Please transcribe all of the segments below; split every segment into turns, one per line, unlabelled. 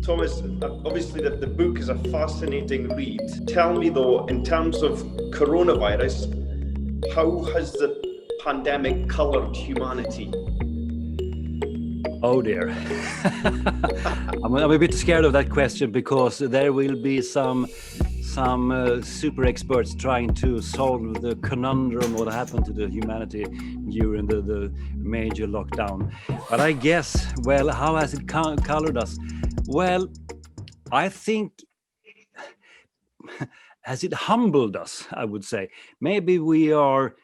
Thomas, obviously the book is a fascinating read. Tell me though, in terms of coronavirus, how has the pandemic coloured humanity?
Oh dear. I'm a bit scared of that question, because there will be some super experts trying to solve the conundrum what happened to the humanity during the major lockdown. But I guess, well, how has it colored us? Well, I think has it humbled us, I would say. Maybe we are,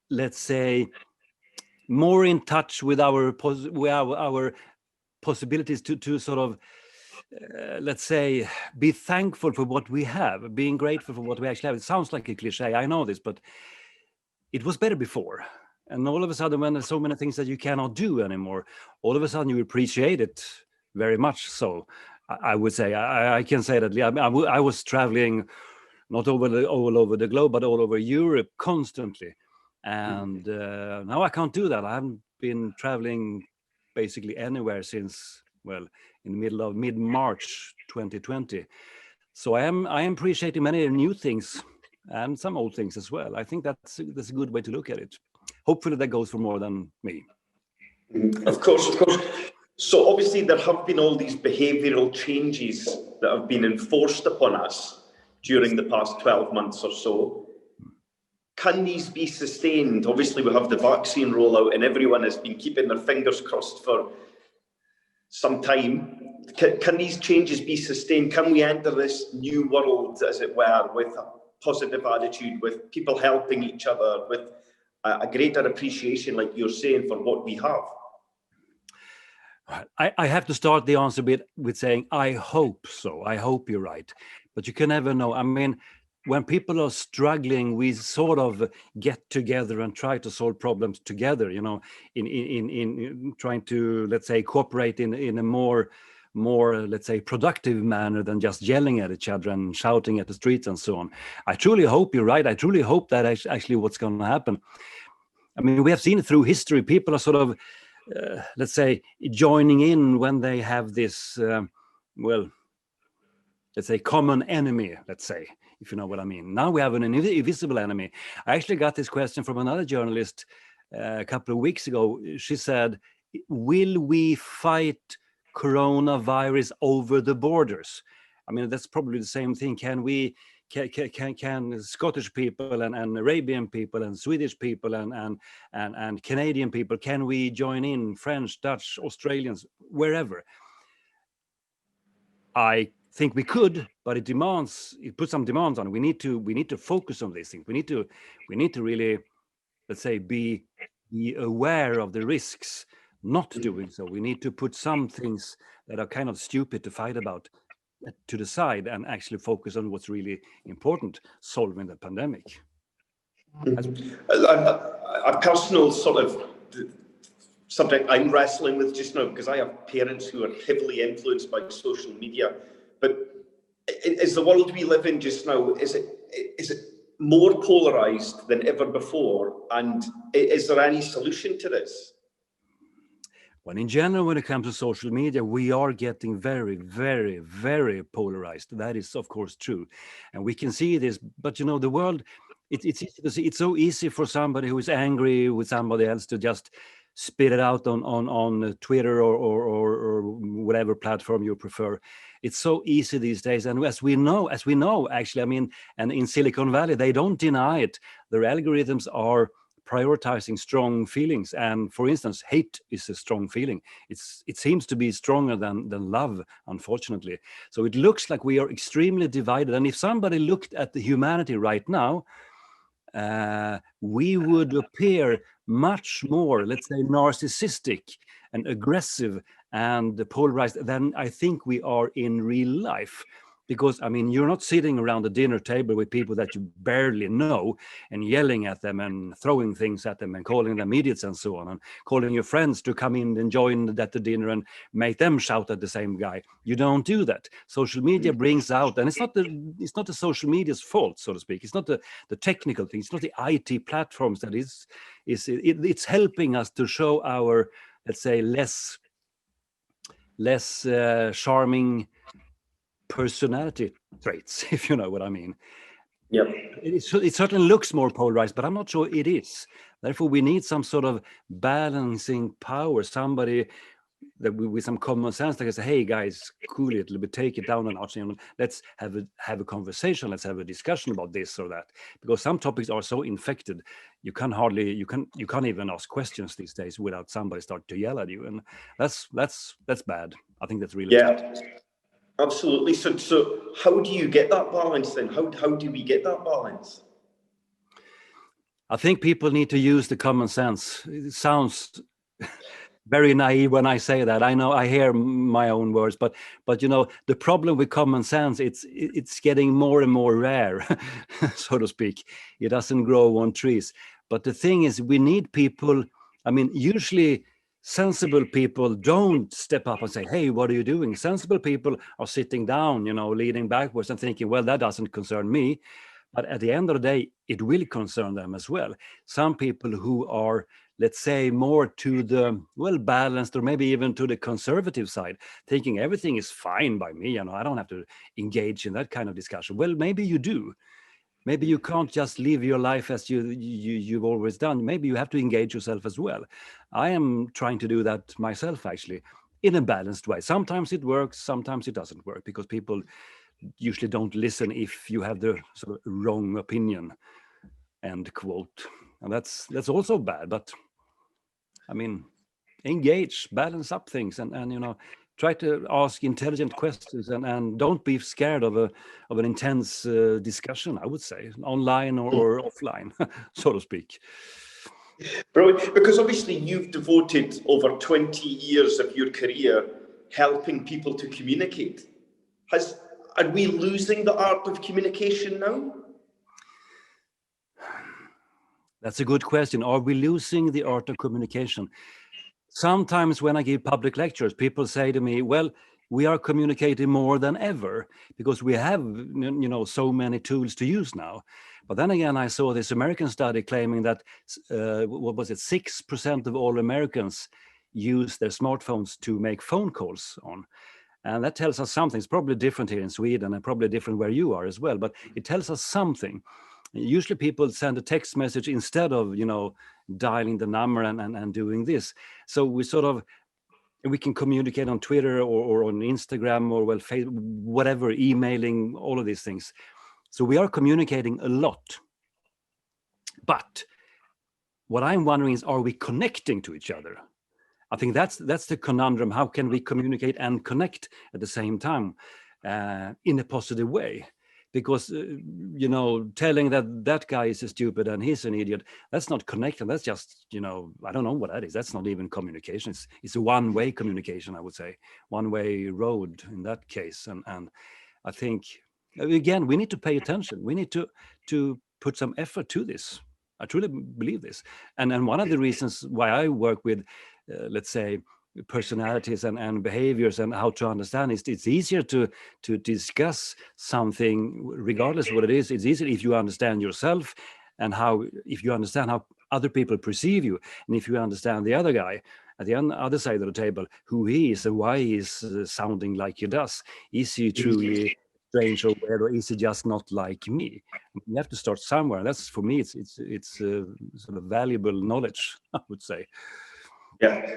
let's say, more in touch with our possibilities to sort of, let's say, be thankful for what we have, being grateful for what we actually have. It sounds like a cliche, I know this, but it was better before. And all of a sudden, when there's so many things that you cannot do anymore, all of a sudden you appreciate it very much. So I would say, I can say that I was traveling not all over the globe, but all over Europe constantly. And now I can't do that. I haven't been traveling basically anywhere since, well, in the middle of mid-March 2020. So I am appreciating many new things and some old things as well. I think that's a good way to look at it. Hopefully that goes for more than me.
Of course. So obviously there have been all these behavioural changes that have been enforced upon us during the past 12 months or so. Can these be sustained? Obviously we have the vaccine rollout and everyone has been keeping their fingers crossed for some time. Can these changes be sustained? Can we enter this new world, as it were, with a positive attitude, with people helping each other, with a greater appreciation, like you're saying, for what we have?
I have to start the answer with saying, I hope so. I hope you're right. But you can never know. I mean, when people are struggling, we sort of get together and try to solve problems together, you know, in trying to, let's say, cooperate in a more, let's say, productive manner than just yelling at each other and shouting at the streets and so on. I truly hope you're right. I truly hope that actually what's going to happen. I mean, we have seen it through history. People are sort of, let's say, joining in when they have this, well, let's say, common enemy, let's say, if you know what I mean. Now we have an invisible enemy. I actually got this question from another journalist a couple of weeks ago. She said, will we fight coronavirus over the borders? I mean, that's probably the same thing. Can Scottish people and Arabian people and Swedish people and Canadian people, can we join in, French, Dutch, Australians, wherever? I think we could, but it puts some demands on it. We need to focus on these things. We need to really, let's say, be aware of the risks not doing so. We need to put some things that are kind of stupid to fight about to the side and actually focus on what's really important, solving the pandemic.
A personal sort of subject I'm wrestling with just now, because I have parents who are heavily influenced by social media. But is the world we live in just now, is it more polarized than ever before? And is there any solution to this?
Well, in general, when it comes to social media, we are getting very, very, very polarized. That is, of course, true. And we can see this, but you know, the world, it's easy to see. It's so easy for somebody who is angry with somebody else to just spit it out on Twitter or whatever platform you prefer. It's so easy these days. And as we know, actually, I mean, and in Silicon Valley, they don't deny it. Their algorithms are prioritizing strong feelings, and for instance, hate is a strong feeling. It seems to be stronger than love, unfortunately. So it looks like we are extremely divided. And if somebody looked at the humanity right now, we would appear much more, let's say, narcissistic and aggressive and polarized than I think we are in real life. Because, I mean, you're not sitting around a dinner table with people that you barely know and yelling at them and throwing things at them and calling them idiots and so on, and calling your friends to come in and join at the dinner and make them shout at the same guy. You don't do that. Social media brings out, and it's not the social media's fault, so to speak. It's not the technical thing. It's not the IT platforms that it's helping us to show our, let's say, less less charming personality traits, if you know what I mean.
Yep.
It certainly looks more polarized, but I'm not sure it is. Therefore, we need some sort of balancing power, somebody that with some common sense that can say, hey guys, cool it a little bit, take it down a notch, let's have a conversation, let's have a discussion about this or that, because some topics are so infected, you can't even ask questions these days without somebody start to yell at you, and that's bad. I think that's really bad.
Absolutely. So how do you get that balance then? How do we get that balance?
I think people need to use the common sense. It sounds very naive when I say that. I know, I hear my own words, but the problem with common sense, it's getting more and more rare, so to speak. It doesn't grow on trees. But the thing is, we need people. I mean, usually sensible people don't step up and say, hey, what are you doing? Sensible people are sitting down, leaning backwards and thinking, well, that doesn't concern me. But at the end of the day, it will concern them as well. Some people who are, let's say, more to the balanced, or maybe even to the conservative side, thinking everything is fine by me, I don't have to engage in that kind of discussion. Well, maybe you do. Maybe you can't just live your life as you've always done. Maybe you have to engage yourself as well. I am trying to do that myself, actually, in a balanced way. Sometimes it works, sometimes it doesn't work, because people usually don't listen if you have the sort of wrong opinion, end quote. And that's also bad. But I mean, engage, balance up things, and try to ask intelligent questions, and don't be scared of an intense discussion, I would say, online or offline, so to speak.
Brilliant. Because obviously you've devoted over 20 years of your career helping people to communicate. Are we losing the art of communication now?
That's a good question. Are we losing the art of communication? Sometimes when I give public lectures, people say to me, well, we are communicating more than ever because we have, so many tools to use now. But then again, I saw this American study claiming that, 6% of all Americans use their smartphones to make phone calls on. And that tells us something. It's probably different here in Sweden and probably different where you are as well, but it tells us something. Usually people send a text message instead of, dialing the number and doing this. So we can communicate on Twitter or on Instagram or Facebook, whatever, emailing, all of these things. So we are communicating a lot. But what I'm wondering is, are we connecting to each other? I think that's the conundrum. How can we communicate and connect at the same time in a positive way? Because, telling that guy is stupid and he's an idiot, that's not connecting. That's just, I don't know what that is. That's not even communication. It's a one-way communication, I would say. One-way road in that case. And I think, again, we need to pay attention. We need to put some effort to this. I truly believe this. And one of the reasons why I work with, let's say, personalities and behaviors and how to understand it, it's easier to discuss something regardless of what it is. It's easier if you understand yourself and if you understand how other people perceive you, and if you understand the other guy at the other side of the table, who he is and why he's sounding like he does. Is he truly strange or weird, or is he just not like me? You have to start somewhere. That's, for me, it's sort of valuable knowledge, I would say.
Yeah.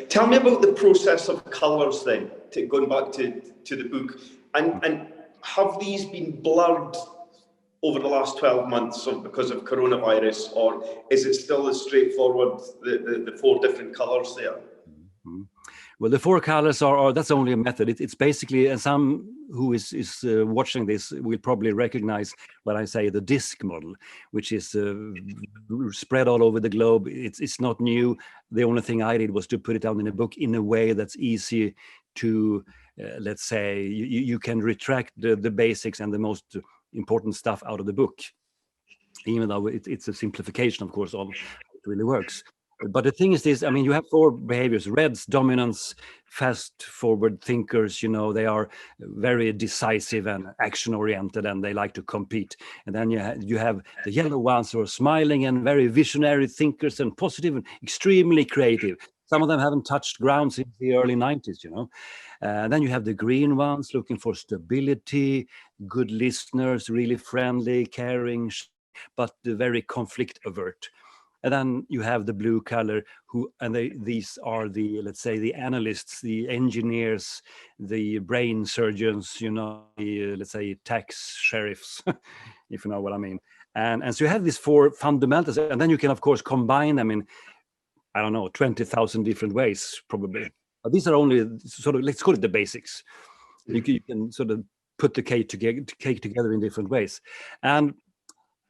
Tell me about the process of colours then, going back to the book. And have these been blurred over the last 12 months because of coronavirus, or is it still as straightforward, the 4 different colours there?
Mm-hmm. Well, the 4 colors are that's only a method. It's basically, and some who is watching this will probably recognize when I say the disc model, which is spread all over the globe. It's not new. The only thing I did was to put it down in a book in a way that's easy to, let's say, you can retract the basics and the most important stuff out of the book, even though it's a simplification, of course, of how it really works. But the thing is this, I mean, you have 4 behaviors: reds, dominance, fast forward thinkers, they are very decisive and action oriented, and they like to compete. And then you have the yellow ones who are smiling and very visionary thinkers and positive and extremely creative. Some of them haven't touched ground since the early 90s, Then you have the green ones looking for stability, good listeners, really friendly, caring, but very conflict avert. And then you have the blue color, these are the, let's say, the analysts, the engineers, the brain surgeons, let's say tax sheriffs, if you know what I mean. And so you have these four fundamentals, and then you can of course combine them in, I don't know, 20,000 different ways probably. But these are only sort of, let's call it the basics. You can sort of put the cake together in different ways. And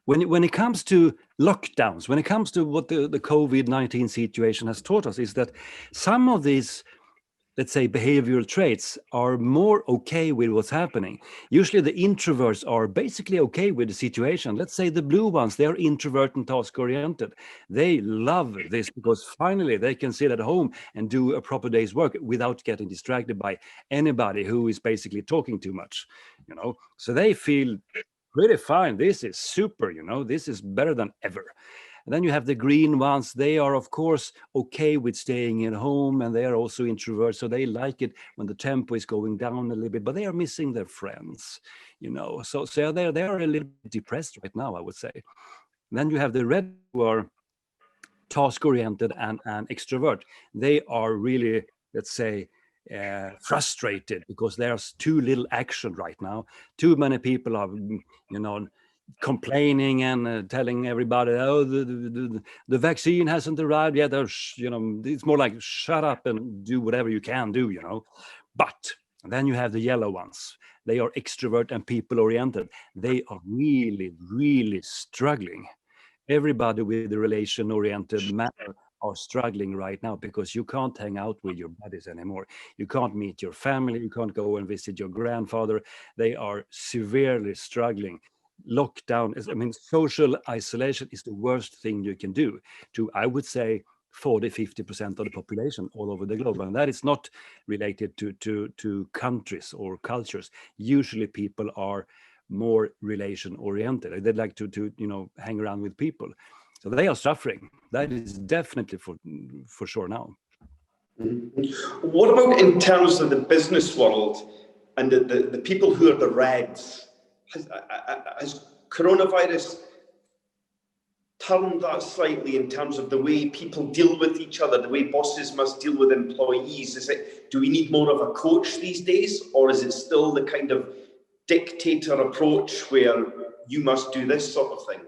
when it comes to lockdowns, when it comes to what the COVID-19 situation has taught us, is that some of these, let's say, behavioral traits are more okay with what's happening. Usually the introverts are basically okay with the situation. Let's say the blue ones, they're introvert and task oriented. They love this because finally they can sit at home and do a proper day's work without getting distracted by anybody who is basically talking too much, so they feel pretty fine. This is super, this is better than ever. And then you have the green ones. They are, of course, okay with staying at home, and they are also introverts, so they like it when the tempo is going down a little bit, but they are missing their friends, So they are a little bit depressed right now, I would say. And then you have the red, who are task-oriented and extrovert. They are really, let's say, frustrated because there's too little action right now. Too many people are, complaining and telling everybody, oh, the vaccine hasn't arrived yet. It's more like shut up and do whatever you can do, But then you have the yellow ones. They are extrovert and people oriented. They are really, really struggling. Everybody with the relation oriented manner are struggling right now because you can't hang out with your buddies anymore. You can't meet your family. You can't go and visit your grandfather. They are severely struggling. Lockdown social isolation is the worst thing you can do to, I would say, 40-50% of the population all over the globe. And that is not related to countries or cultures. Usually people are more relation oriented. They like to hang around with people. So they are suffering. That is definitely for sure now.
What about in terms of the business world and the people who are the reds? Has coronavirus turned that slightly in terms of the way people deal with each other, the way bosses must deal with employees? Do we need more of a coach these days, or is it still the kind of dictator approach where you must do this sort of thing?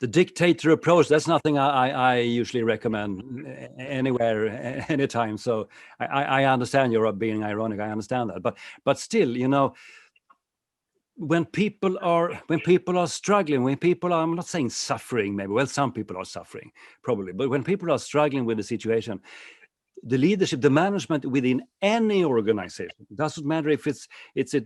The dictator approach, that's nothing I usually recommend anywhere, anytime. So I understand you're being ironic. I understand that. But still, when people are struggling, when people are, I'm not saying suffering, maybe, well, some people are suffering probably, but when people are struggling with the situation, the leadership, the management within any organization, it doesn't matter if it's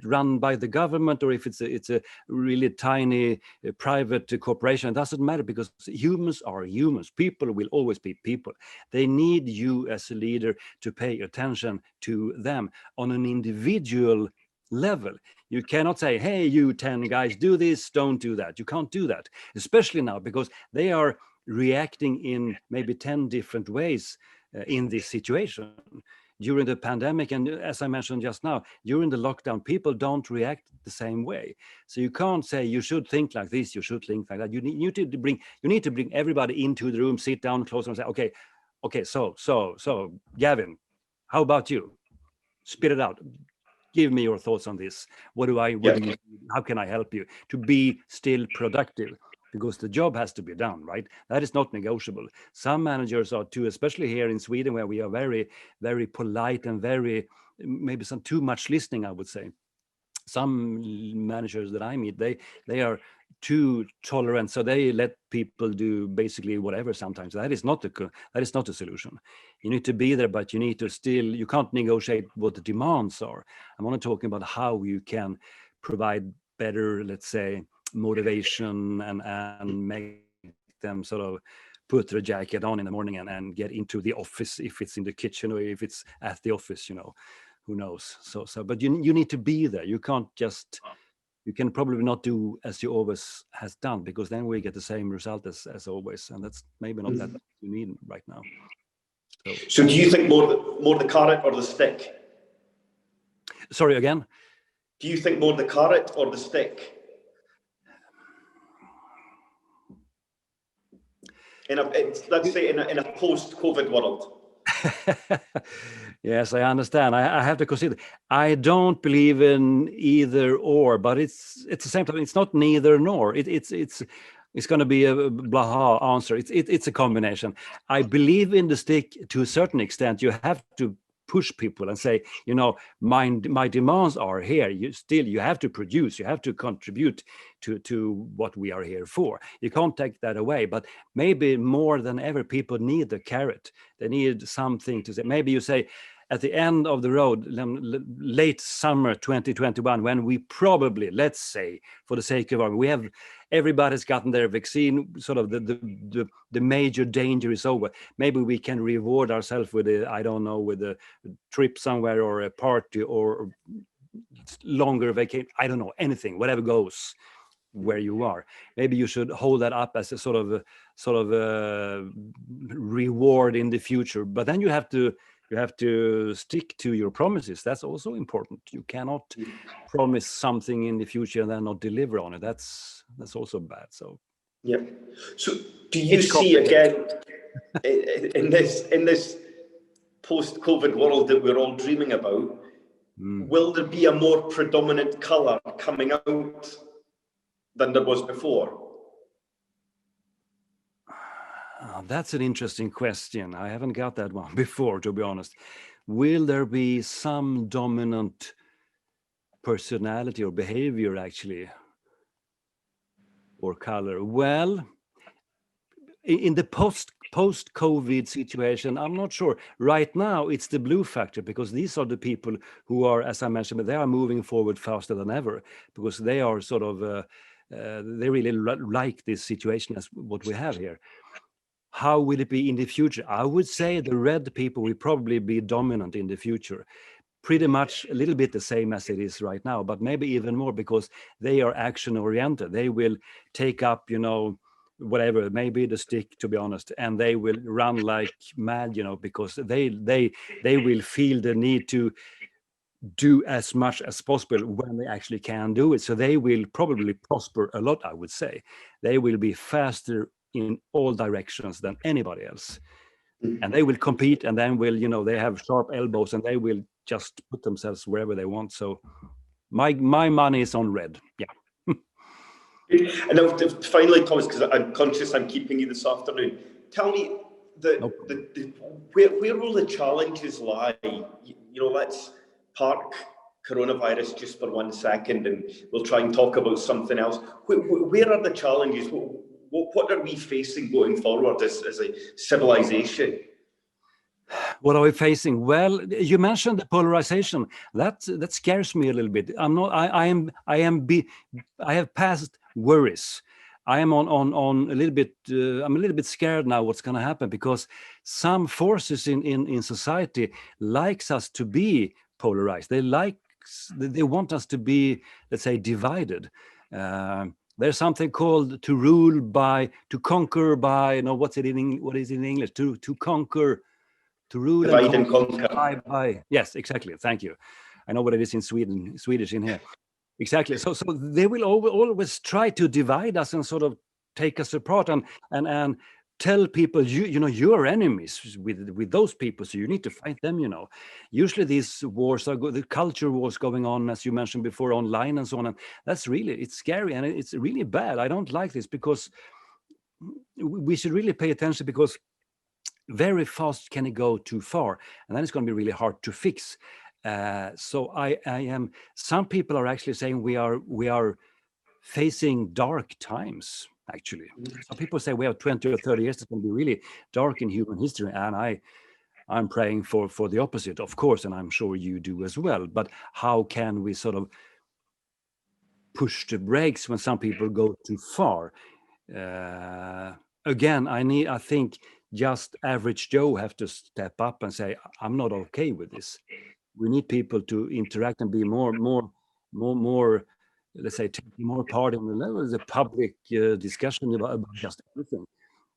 run by the government or if it's a really tiny private corporation. It doesn't matter, because humans are humans. People will always be people. They need you as a leader to pay attention to them on an individual level. You cannot say, hey, you 10 guys, do this, don't do that. You can't do that, especially now, because they are reacting in maybe 10 different ways in this situation during the pandemic. And as I mentioned just now, during the lockdown, people don't react the same way. So you can't say you should think like this, you should think like that. You need to bring everybody into the room, sit down close, and say, okay, so Gavin, how about you? Spit it out. Give me your thoughts on this. How can I help you to be still productive? Because the job has to be done, right? That is not negotiable. Some managers are too, especially here in Sweden, where we are very, very polite and maybe some too much listening, I would say. Some managers that I meet, they are too tolerant, so they let people do basically whatever sometimes. That is not a solution. You need to be there, but you can't negotiate what the demands are. I'm only talking about how you can provide better, let's say, motivation and make them sort of put their jacket on in the morning and get into the office, if it's in the kitchen or if it's at the office, who knows. So but you need to be there. You can probably not do as you always has done, because then we get the same result as always, and that's maybe not that you need right now.
So do you think more the carrot or the stick?
Sorry, again?
Do you think more the carrot or the stick? Let's say in a post-COVID world.
Yes, I understand. I have to consider. I don't believe in either or, but it's the same time. It's not neither nor. It's going to be a blah answer. It's a combination. I believe in the stick to a certain extent. You have to push people and say, you know, my demands are here. You have to produce. You have to contribute to what we are here for. You can't take that away. But maybe more than ever, people need the carrot. They need something to say. Maybe you say, at the end of the road, late summer 2021, when we probably, let's say, for the sake of argument, everybody's gotten their vaccine, sort of the major danger is over. Maybe we can reward ourselves with with a trip somewhere or a party or longer vacation. I don't know, anything, whatever goes where you are. Maybe you should hold that up as a sort of reward in the future. But then you have to stick to your promises. That's also important. You cannot promise something in the future and then not deliver on it. That's also bad. So
yeah. So do you see again in this post-COVID world that we're all dreaming about, will there be a more predominant color coming out than there was before?
That's an interesting question. I haven't got that one before, to be honest. Will there be some dominant personality or behavior, actually, or color? Well, in the post-COVID situation, I'm not sure. Right now, it's the blue factor, because these are the people who are, as I mentioned, they are moving forward faster than ever, because they are sort of, they really like this situation as what we have here. How will it be in the future? I would say the red people will probably be dominant in the future. Pretty much a little bit the same as it is right now, but maybe even more, because they are action oriented. They will take up, whatever, maybe the stick, to be honest, and they will run like mad, because they will feel the need to do as much as possible when they actually can do it. So they will probably prosper a lot, I would say. They will be faster in all directions than anybody else. And they will compete, and then they have sharp elbows, and they will just put themselves wherever they want. So my money is on red. Yeah.
And now, finally, Thomas, because I'm conscious I'm keeping you this afternoon, tell me where will the challenges lie? Let's park coronavirus just for 1 second, and we'll try and talk about something else. Where are the challenges? What are we facing going forward as a civilization?
What are we facing? Well, you mentioned the polarization. That scares me a little bit. I have past worries. I am on a little bit. I'm a little bit scared now. What's going to happen? Because some forces in society likes us to be polarized. They want us to be, let's say, divided. There's something called to conquer by. No, what is it in English? To conquer. To rule
divide
and
conquer.
by. Yes, exactly. Thank you. I know what it is in Swedish in here. Exactly. So they will always try to divide us and sort of take us apart and tell people you are enemies with those people, so you need to fight them. Usually these wars are the culture wars going on, as you mentioned before, online and so on. And it's scary and it's really bad. I don't like this, because we should really pay attention, because very fast can it go too far, and then it's going to be really hard to fix. So I am. Some people are actually saying we are facing dark times. Actually, some people say we have 20 or 30 years. It's going to be really dark in human history, and I'm praying for the opposite, of course, and I'm sure you do as well. But how can we sort of push the brakes when some people go too far? Again, I think just average Joe have to step up and say, I'm not okay with this. We need people to interact and be more, let's say, taking more part in the public discussion about just everything,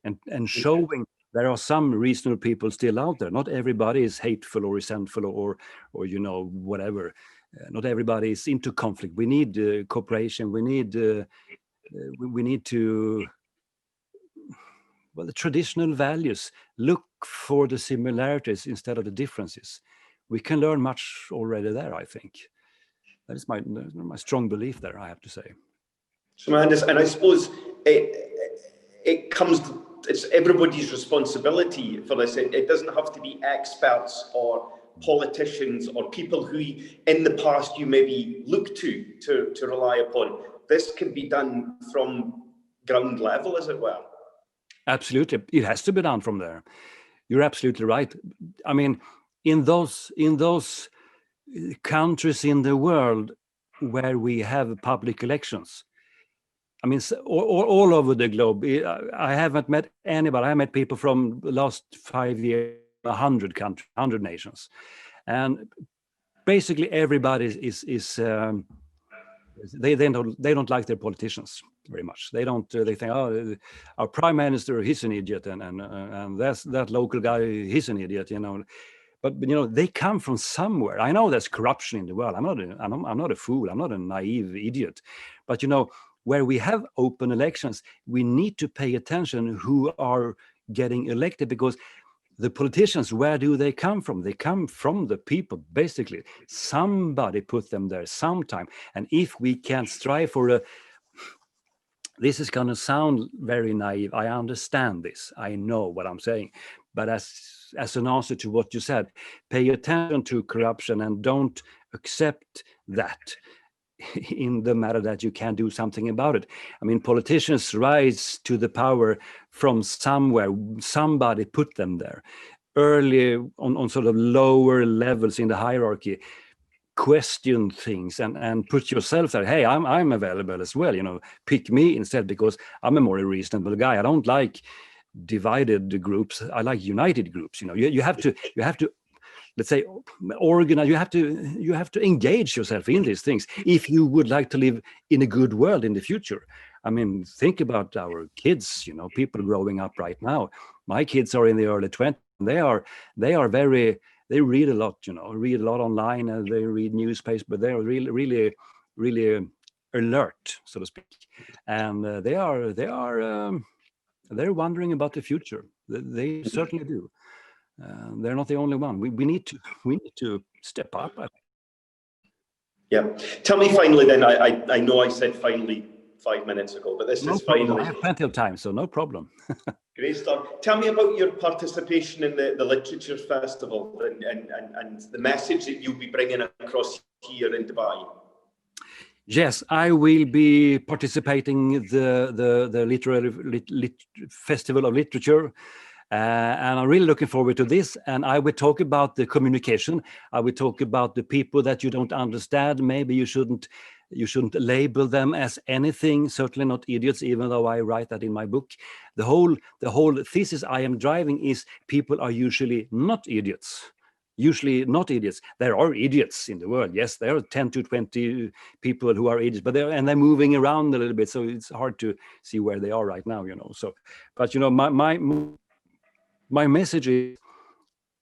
and showing there are some reasonable people still out there. Not everybody is hateful or resentful or whatever. Not everybody is into conflict. We need cooperation. We need to, well, the traditional values. Look for the similarities instead of the differences. We can learn much already there, I think. That is my strong belief there, I have to say.
Tremendous. And I suppose it's everybody's responsibility for this. It doesn't have to be experts or politicians or people who in the past you maybe look to rely upon. This can be done from ground level, as it were.
Absolutely. It has to be done from there. You're absolutely right. I mean, in those countries in the world where we have public elections, I mean, all over the globe, I haven't met anybody. I met people from the last 5 years, 100 countries, 100 nations. And basically everybody they don't like their politicians very much. They don't. They think, oh, our prime minister, he's an idiot, and that local guy, he's an idiot, you know. But you know, they come from somewhere. I know there's corruption in the world. I'm not a fool. I'm not a naive idiot. But you know, where we have open elections, we need to pay attention who are getting elected, because the politicians, where do they come from? They come from the people, basically. Somebody put them there sometime. And if we can strive for this is going to sound very naive. I understand this. I know what I'm saying. But as an answer to what you said, pay attention to corruption and don't accept that in the matter that you can do something about it. I mean, politicians rise to the power from somewhere. Somebody put them there. Early on sort of lower levels in the hierarchy, question things and put yourself there. Hey, I'm available as well. You know, pick me instead, because I'm a more reasonable guy. I don't like divided groups. I like united groups. You know, you have to let's say organize. You have to engage yourself in these things if you would like to live in a good world in the future. I mean, think about our kids. You know, people growing up right now. My kids are in the early 20s. They read a lot. You know, read a lot online, and they read newspapers. But they are really alert, so to speak, and they're wondering about the future. They certainly do. They're not the only one. We need to step up.
Yeah. Tell me finally then, I know I said finally 5 minutes ago, but this is finally.
I have plenty of time, so no problem.
Great stuff. Tell me about your participation in the Literature Festival and the message that you'll be bringing across here in Dubai.
Yes, I will be participating in the literary Festival of Literature. And I'm really looking forward to this. And I will talk about the communication. I will talk about the people that you don't understand. Maybe you shouldn't label them as anything, certainly not idiots, even though I write that in my book. The whole thesis I am driving is people are usually not idiots. There are idiots in the world. Yes, there are 10 to 20 people who are idiots, but they're moving around a little bit, so it's hard to see where they are right now, you know. So, but you know, my message is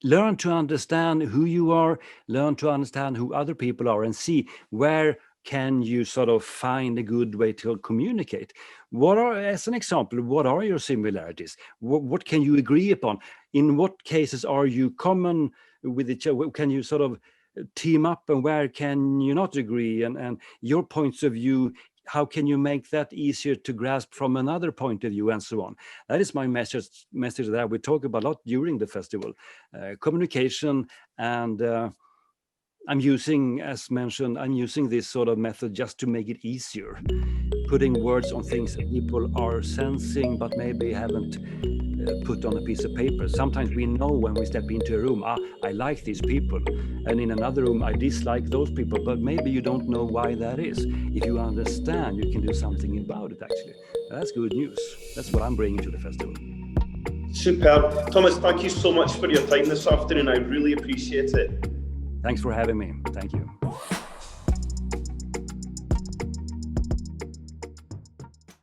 learn to understand who you are, learn to understand who other people are, and see where can you sort of find a good way to communicate. As an example, what are your similarities? What can you agree upon? In what cases are you common with each other? Can you sort of team up, and where can you not agree? And your points of view, how can you make that easier to grasp from another point of view, and so on? That is my message that I will talk about a lot during the festival. Communication, and I'm using, as mentioned, this sort of method just to make it easier. Putting words on things that people are sensing but maybe haven't put on a piece of paper. Sometimes we know when we step into a room, I like these people, and in another room I dislike those people, but maybe you don't know why that is. If you understand, you can do something about it, actually. That's good news. That's what I'm bringing to the festival.
Superb. Thomas, thank you so much for your time this afternoon. I really appreciate it.
Thanks for having me. Thank you.